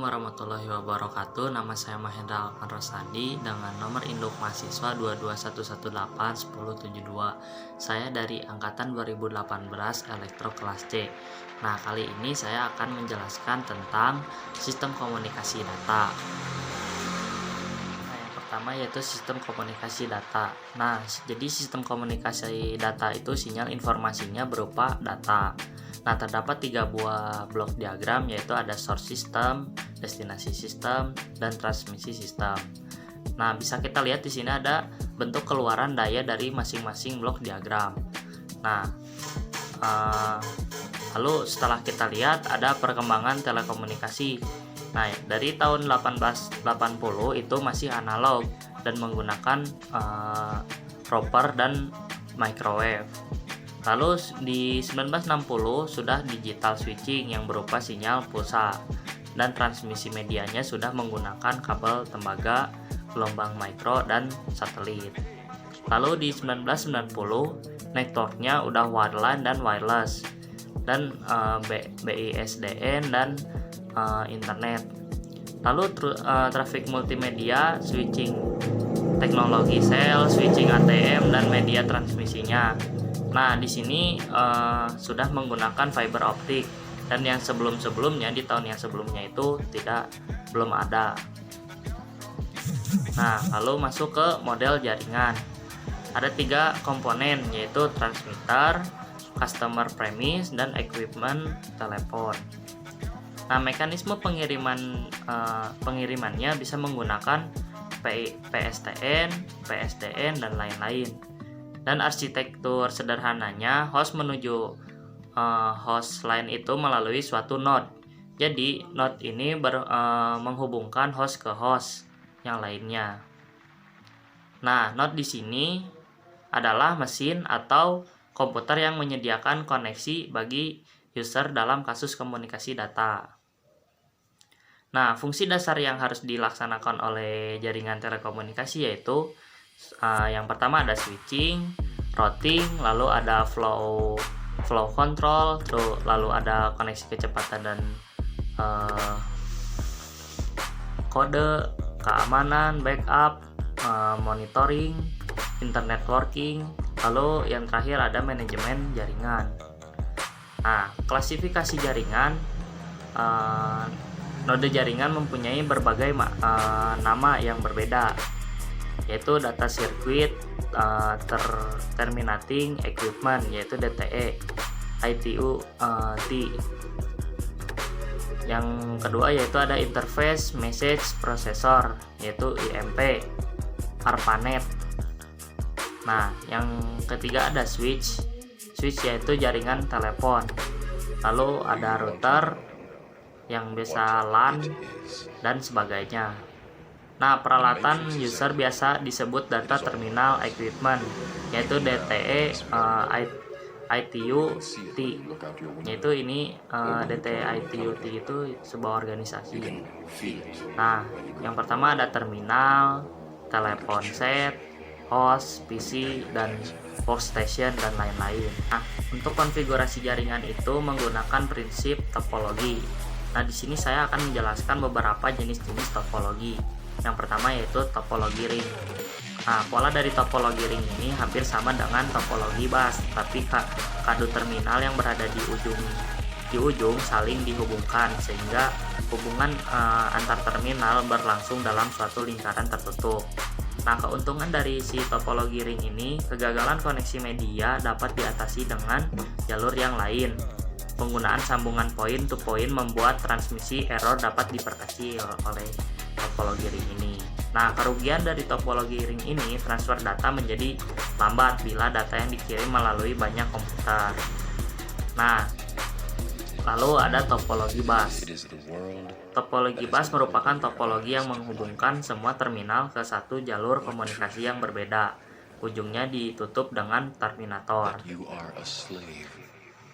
warahmatullahi wabarakatuh. Nama saya Mahendra Alvan Rosandi dengan nomor induk mahasiswa 221181072. Saya dari angkatan 2018 Elektro kelas C. Nah, kali ini saya akan menjelaskan tentang sistem komunikasi data. Nah, yang pertama yaitu sistem komunikasi data. Nah, jadi sistem komunikasi data itu sinyal informasinya berupa data. Nah, terdapat 3 buah blok diagram, yaitu ada source system, destinasi system, dan transmisi system. Nah, bisa kita lihat di sini ada bentuk keluaran daya dari masing-masing blok diagram. Nah, lalu setelah kita lihat ada perkembangan telekomunikasi. Nah, dari tahun 1880 itu masih analog dan menggunakan dropper dan microwave. Lalu di 1960 sudah digital switching yang berupa sinyal pulsa, dan transmisi medianya sudah menggunakan kabel tembaga, gelombang mikro, dan satelit. Lalu di 1990 networknya udah wireline dan wireless, dan BISDN dan internet. Lalu traffic multimedia, switching teknologi sel, switching ATM, dan media transmisinya. Nah, di sini sudah menggunakan fiber optik, dan yang sebelum-sebelumnya di tahun yang sebelumnya itu belum ada. Nah, lalu masuk ke model jaringan. Ada 3 komponen, yaitu transmitter, customer premise, dan equipment telepon. Nah, mekanisme pengirimannya bisa menggunakan PSTN, PSDN, dan lain-lain. Dan arsitektur sederhananya, host menuju host lain itu melalui suatu node. Jadi node ini menghubungkan host ke host yang lainnya. Nah, node di sini adalah mesin atau komputer yang menyediakan koneksi bagi user dalam kasus komunikasi data. Nah, fungsi dasar yang harus dilaksanakan oleh jaringan telekomunikasi yaitu yang pertama ada switching, routing, lalu ada flow control, lalu ada koneksi kecepatan dan kode, keamanan, backup, monitoring, internet working, lalu yang terakhir ada manajemen jaringan. Nah, klasifikasi jaringan, node jaringan mempunyai berbagai nama yang berbeda, yaitu data circuit, terminating equipment yaitu DTE, ITU T. Yang kedua yaitu ada interface message processor yaitu IMP, ARPANET. Nah, yang ketiga ada switch yaitu jaringan telepon. Lalu ada router yang bisa LAN dan sebagainya. Nah, peralatan user biasa disebut data terminal equipment, yaitu DTE ITU T. Yaitu ini DTE ITU T itu sebuah organisasi. Nah, yang pertama ada terminal, telepon set, host, PC, dan workstation, dan lain-lain. Nah, untuk konfigurasi jaringan itu menggunakan prinsip topologi. Nah, di sini saya akan menjelaskan beberapa jenis-jenis topologi. Yang pertama yaitu topologi ring. Nah, pola dari topologi ring ini hampir sama dengan topologi bus, tapi kadu terminal yang berada di ujung saling dihubungkan sehingga hubungan antar terminal berlangsung dalam suatu lingkaran tertutup. Nah, keuntungan dari si topologi ring ini, kegagalan koneksi media dapat diatasi dengan jalur yang lain. Penggunaan sambungan point to point membuat transmisi error dapat diperkecil oleh topologi ring ini. Nah, kerugian dari topologi ring ini, transfer data menjadi lambat bila data yang dikirim melalui banyak komputer. Nah, lalu ada topologi bus. Topologi bus merupakan topologi yang menghubungkan semua terminal ke satu jalur komunikasi yang berbeda. Ujungnya ditutup dengan terminator.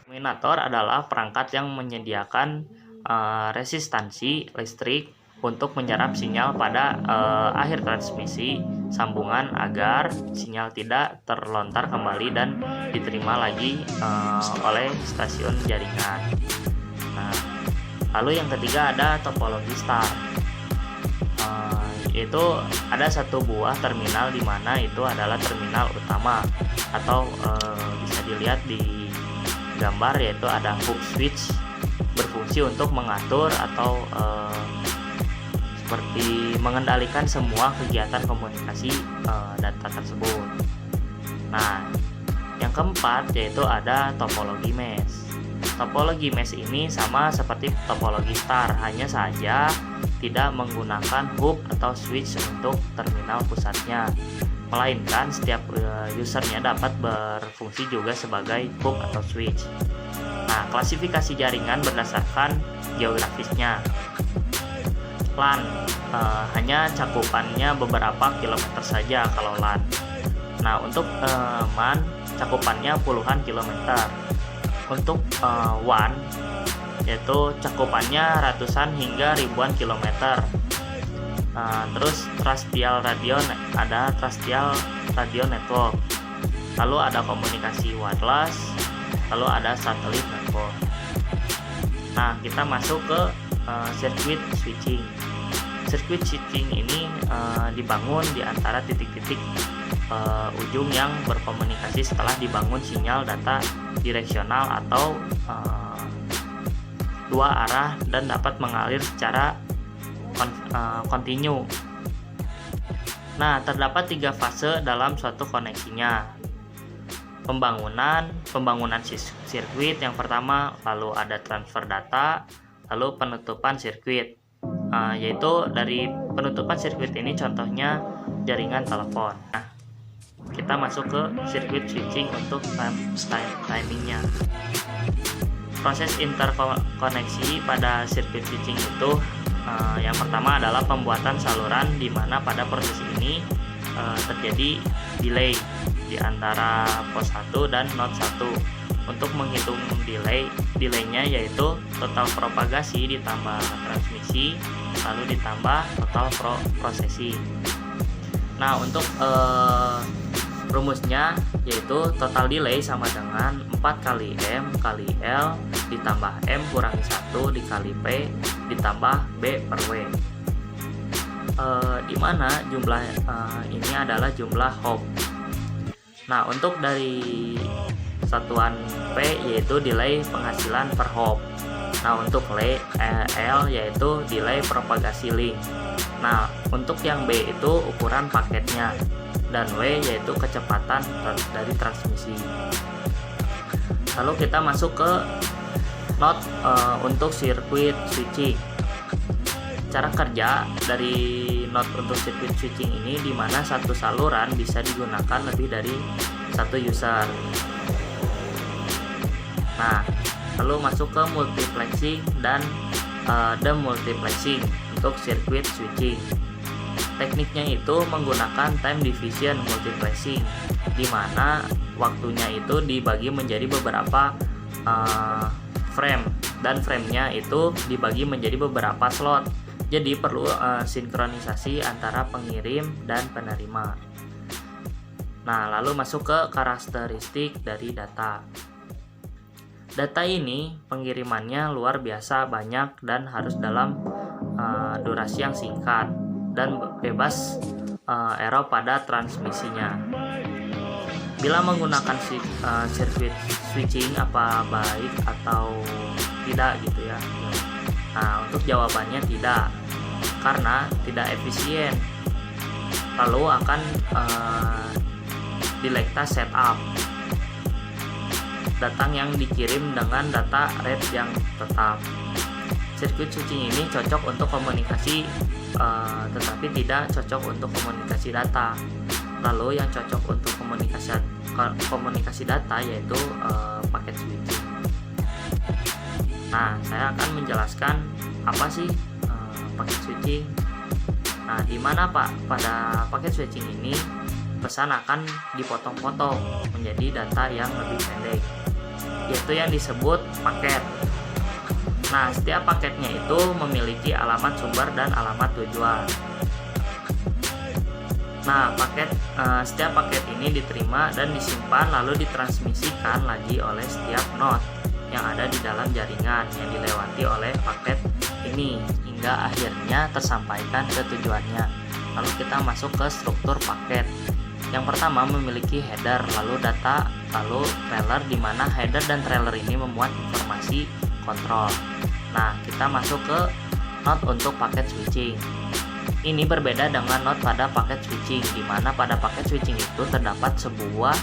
Terminator adalah perangkat yang menyediakan resistansi listrik untuk menyerap sinyal pada akhir transmisi sambungan agar sinyal tidak terlontar kembali dan diterima lagi oleh stasiun jaringan. Nah, Lalu yang ketiga ada topologi star. Yaitu ada satu buah terminal di mana itu adalah terminal utama, atau bisa dilihat di gambar, yaitu ada hub switch berfungsi untuk mengatur atau seperti mengendalikan semua kegiatan komunikasi data tersebut. Nah, yang keempat yaitu ada topologi mesh. Topologi mesh ini sama seperti topologi star, hanya saja tidak menggunakan hub atau switch untuk terminal pusatnya, melainkan setiap usernya dapat berfungsi juga sebagai hub atau switch. Nah, klasifikasi jaringan berdasarkan geografisnya. LAN hanya cakupannya beberapa kilometer saja kalau LAN. Nah, untuk MAN cakupannya puluhan kilometer. Untuk WAN yaitu cakupannya ratusan hingga ribuan kilometer. Terus terrestrial radio, ada terrestrial radio network, lalu ada komunikasi wireless, lalu ada satelit network. Nah, kita masuk ke circuit switching. Circuit switching ini dibangun di antara titik-titik ujung yang berkomunikasi setelah dibangun sinyal data direksional atau dua arah dan dapat mengalir secara kontinu. Nah, terdapat 3 fase dalam suatu koneksinya. Pembangunan sirkuit yang pertama, lalu ada transfer data, lalu penutupan sirkuit. Yaitu dari penutupan sirkuit ini contohnya jaringan telepon. Nah, kita masuk ke circuit switching untuk timingnya. Proses interkoneksi pada circuit switching itu yang pertama adalah pembuatan saluran, di mana pada proses ini terjadi delay di antara pos 1 dan node 1. Untuk menghitung delaynya yaitu total propagasi ditambah transmisi lalu ditambah total prosesi. Nah, untuk rumusnya yaitu total delay sama dengan 4 kali M kali L ditambah M kurangi 1 dikali P ditambah B per W, di mana jumlah ini adalah jumlah hop. Nah, untuk dari satuan P yaitu delay penghasilan per hop. Nah, untuk L yaitu delay propagasi link. Nah, untuk yang B itu ukuran paketnya, dan W yaitu kecepatan dari transmisi. Lalu kita masuk ke node untuk sirkuit switching. Cara kerja dari node untuk sirkuit switching ini, di mana satu saluran bisa digunakan lebih dari satu user. Nah, lalu masuk ke multiplexing dan demultiplexing untuk sirkuit switching. Tekniknya itu menggunakan time division multiplexing, di mana waktunya itu dibagi menjadi beberapa frame, dan framenya itu dibagi menjadi beberapa slot. Jadi perlu sinkronisasi antara pengirim dan penerima. Nah, lalu masuk ke karakteristik dari data. Data ini pengirimannya luar biasa banyak dan harus dalam durasi yang singkat dan bebas error pada transmisinya. Bila menggunakan sirkuit switching apa baik atau tidak gitu ya. Nah, untuk jawabannya tidak, karena tidak efisien. Lalu akan dilekta setup datang yang dikirim dengan data rate yang tetap. Sirkuit switching ini cocok untuk komunikasi tetapi tidak cocok untuk komunikasi data. Lalu yang cocok untuk komunikasi data yaitu paket switching. Nah, saya akan menjelaskan apa sih paket switching. Nah, di mana pada paket switching ini pesan akan dipotong-potong menjadi data yang lebih pendek, yaitu yang disebut paket. Nah, setiap paketnya itu memiliki alamat sumber dan alamat tujuan. Nah, setiap paket ini diterima dan disimpan lalu ditransmisikan lagi oleh setiap node. yang ada di dalam jaringan yang dilewati oleh paket ini hingga akhirnya tersampaikan ke tujuannya. Lalu kita masuk ke struktur paket. Yang pertama memiliki header, lalu data, lalu trailer, di mana header dan trailer ini memuat informasi kontrol. Nah, kita masuk ke node untuk paket switching. Ini berbeda dengan node pada paket switching, di mana pada paket switching itu terdapat sebuah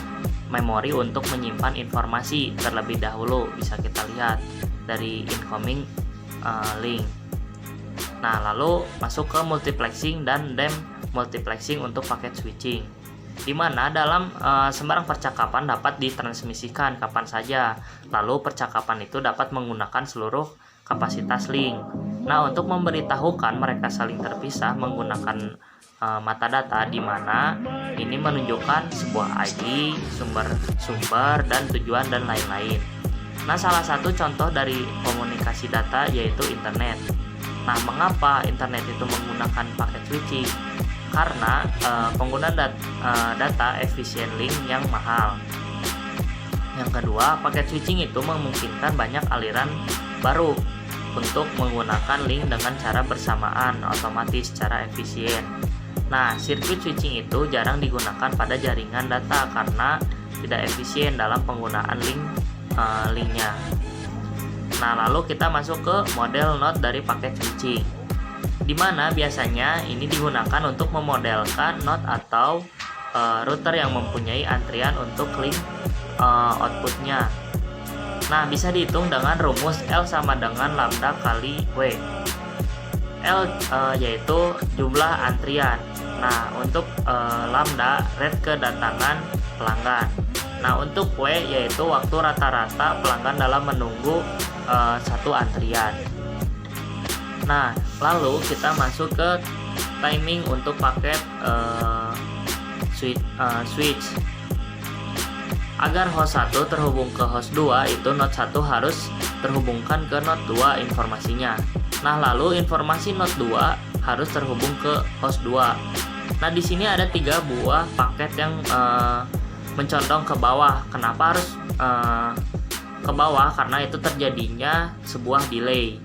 memori untuk menyimpan informasi terlebih dahulu. Bisa kita lihat dari incoming link. Nah, lalu masuk ke multiplexing dan demultiplexing untuk paket switching, di mana dalam sembarang percakapan dapat ditransmisikan kapan saja. Lalu percakapan itu dapat menggunakan seluruh kapasitas link. Nah, untuk memberitahukan mereka saling terpisah menggunakan metadata, di mana ini menunjukkan sebuah ID, sumber dan tujuan dan lain-lain. Nah, salah satu contoh dari komunikasi data yaitu internet. Nah, mengapa internet itu menggunakan paket switching? Karena penggunaan data efisien link yang mahal. Yang kedua, paket switching itu memungkinkan banyak aliran baru untuk menggunakan link dengan cara bersamaan otomatis secara efisien. Nah, sirkuit switching itu jarang digunakan pada jaringan data karena tidak efisien dalam penggunaan linknya. Nah, lalu kita masuk ke model node dari paket switching, di mana biasanya ini digunakan untuk memodelkan node atau router yang mempunyai antrian untuk link outputnya. Nah, bisa dihitung dengan rumus L sama dengan lambda kali W. L yaitu jumlah antrian. Nah, untuk lambda rate kedatangan pelanggan. Nah, untuk W yaitu waktu rata-rata pelanggan dalam menunggu satu antrian. Nah, lalu kita masuk ke timing untuk paket switch. Agar host 1 terhubung ke host 2, itu node 1 harus terhubungkan ke node 2 informasinya. Nah, lalu informasi node 2 harus terhubung ke host 2. Nah, di sini ada 3 buah paket yang mencondong ke bawah. Kenapa harus ke bawah? Karena itu terjadinya sebuah delay.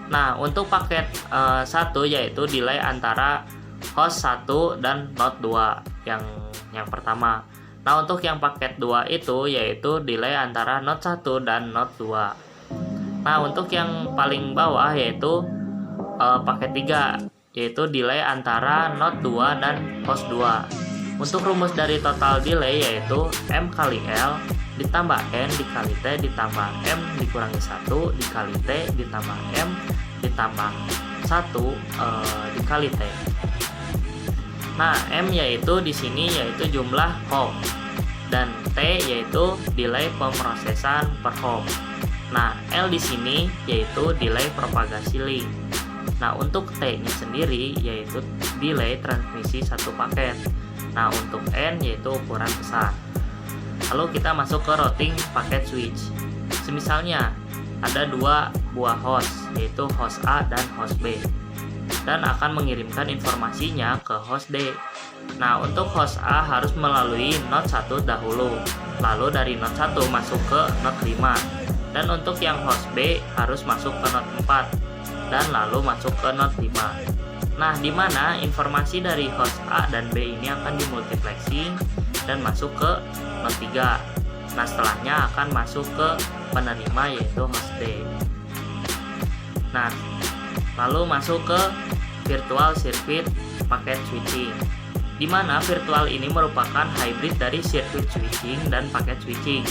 Nah, untuk paket 1 yaitu delay antara host 1 dan node 2 yang pertama. Nah, untuk yang paket 2 itu yaitu delay antara node 1 dan node 2. Nah, untuk yang paling bawah yaitu paket 3 yaitu delay antara node 2 dan host 2. Untuk rumus dari total delay yaitu M kali L ditambah N dikali T ditambah M dikurangi 1 dikali T ditambah M ditambah 1 dikali T. Nah, M yaitu di sini yaitu jumlah hop dan T yaitu delay pemrosesan per hop. Nah, L di sini yaitu delay propagasi link. Nah, untuk T-nya sendiri yaitu delay transmisi satu paket. Nah, untuk N yaitu ukuran pesan. Lalu kita masuk ke routing paket switch. Semisalnya ada 2 buah host yaitu host A dan host B, dan akan mengirimkan informasinya ke host D. Nah, untuk host A harus melalui node 1 dahulu, lalu dari node 1 masuk ke node 5, dan untuk yang host B harus masuk ke node 4 dan lalu masuk ke node 5. Nah, di mana informasi dari host A dan B ini akan dimultiplexing dan masuk ke node 3. Nah, setelahnya akan masuk ke penerima yaitu host D. Nah, lalu masuk ke virtual circuit packet switching, di mana virtual ini merupakan hybrid dari circuit switching dan paket switching.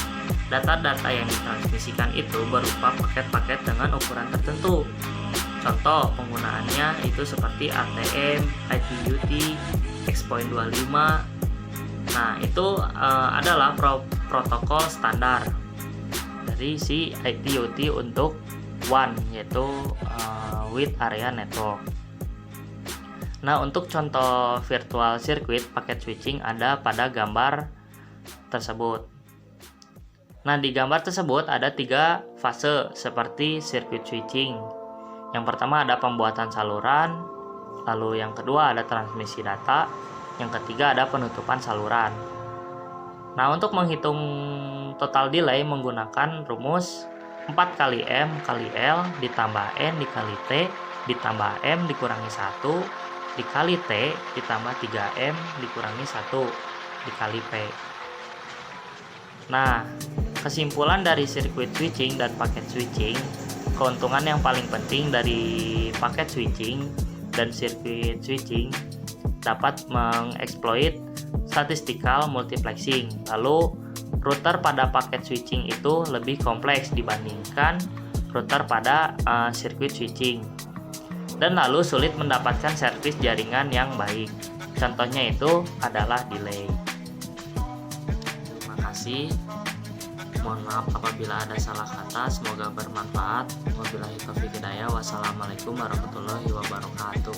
Data-data yang ditransmisikan itu berupa paket-paket dengan ukuran tertentu. Contoh penggunaannya itu seperti ATM, ITUT, X.25. Nah, itu adalah protokol standar dari si ITUT untuk WAN, yaitu Wide Area Network. Nah, untuk contoh virtual circuit packet switching ada pada gambar tersebut. Nah, di gambar tersebut ada 3 fase seperti circuit switching. Yang pertama ada pembuatan saluran, lalu yang kedua ada transmisi data, yang ketiga ada penutupan saluran. Nah, untuk menghitung total delay menggunakan rumus 4 kali M kali L ditambah N dikali T ditambah M dikurangi 1 dikali T ditambah 3M dikurangi 1 dikali P. Nah, kesimpulan dari sirkuit switching dan paket switching, keuntungan yang paling penting dari paket switching dan sirkuit switching dapat mengeksploit statistical multiplexing. Lalu router pada paket switching itu lebih kompleks dibandingkan router pada sirkuit switching, dan lalu sulit mendapatkan servis jaringan yang baik. Contohnya itu adalah delay. Terima kasih. Mohon maaf apabila ada salah kata. Semoga bermanfaat. Wabillahi taufiq hidayah. Wassalamualaikum warahmatullahi wabarakatuh.